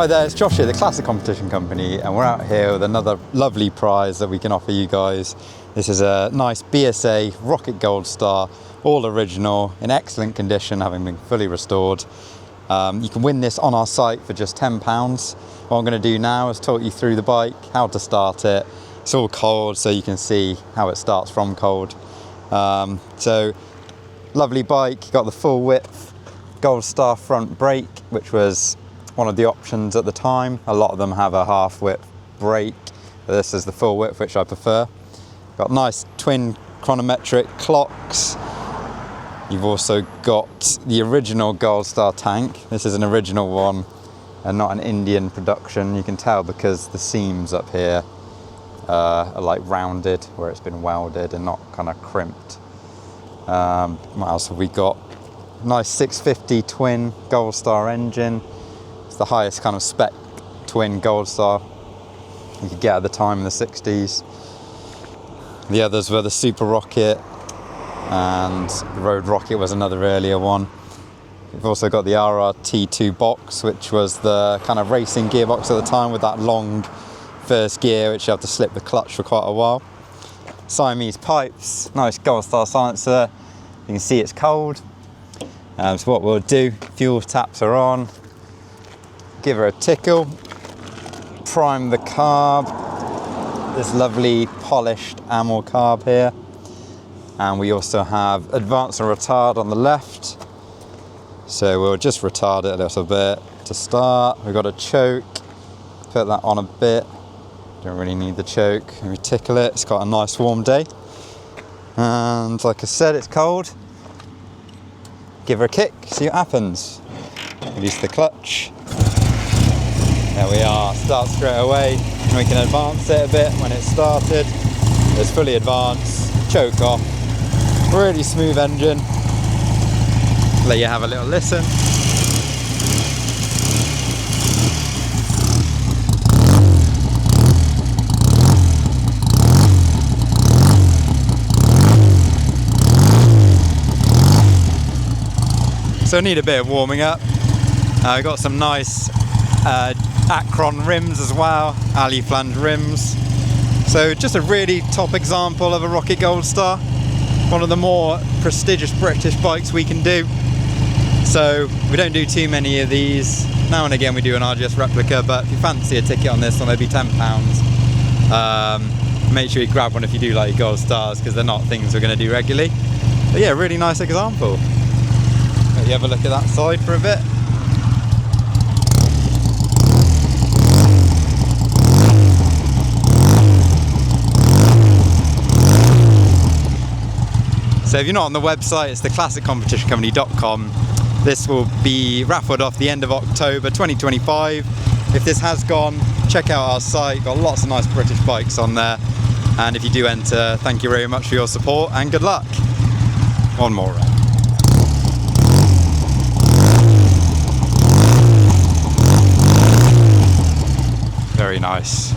Hi there, it's Josh here, the Classic Competition Company, and we're out here with another lovely prize that we can offer you guys. This is a nice BSA Rocket Gold Star, all original, in excellent condition, having been fully restored. You can win this on our site for just £10. What I'm going to do now is talk you through the bike, how to start it. It's all cold, so you can see how it starts from cold. So, lovely bike, got the full width Gold Star front brake, which was one of the options at the time. A lot of them have a half width brake, but this is the full width, which I prefer. Got nice twin chronometric clocks. You've also got the original Gold Star tank. This is an original one and not an Indian production. You can tell because the seams up here are like rounded where it's been welded and not kind of crimped. What else have we got? Nice 650 twin Gold Star engine. It's the highest kind of spec twin Gold Star you could get at the time in the 60s. The others were the Super Rocket, and the Road Rocket was another earlier one. We've also got the RRT2 box, which was the kind of racing gearbox at the time with that long first gear, which you have to slip the clutch for quite a while. Siamese pipes, nice Gold Star silencer. You can see it's cold. So what we'll do, fuel taps are on. Give her a tickle. Prime the carb. This lovely polished amel carb here. And we also have advance and retard on the left. So we'll just retard it a little bit to start. We've got a choke. Put that on a bit. Don't really need the choke. We tickle it. It's got a nice warm day. And like I said, it's cold. Give her a kick, see what happens. Release the clutch. There we are, start straight away. And we can advance it a bit when it's started. It's fully advanced, choke off. Really smooth engine. Let you have a little listen. So need a bit of warming up. We've got some nice Acron rims as well, alley flange rims. So just a really top example of a Rocket Gold Star. One of the more prestigious British bikes we can do. So we don't do too many of these. Now and again we do an RGS replica, but if you fancy a ticket on this one, they'd be £10. Make sure you grab one if you do like your Gold Stars, because they're not things we're going to do regularly. But yeah, really nice example. Let you have a look at that side for a bit. So if you're not on the website, it's theclassiccompetitioncompany.com. This will be raffled off the end of October 2025. If this has gone, check out our site. Got lots of nice British bikes on there. And if you do enter, thank you very much for your support and good luck. One more round. Very nice.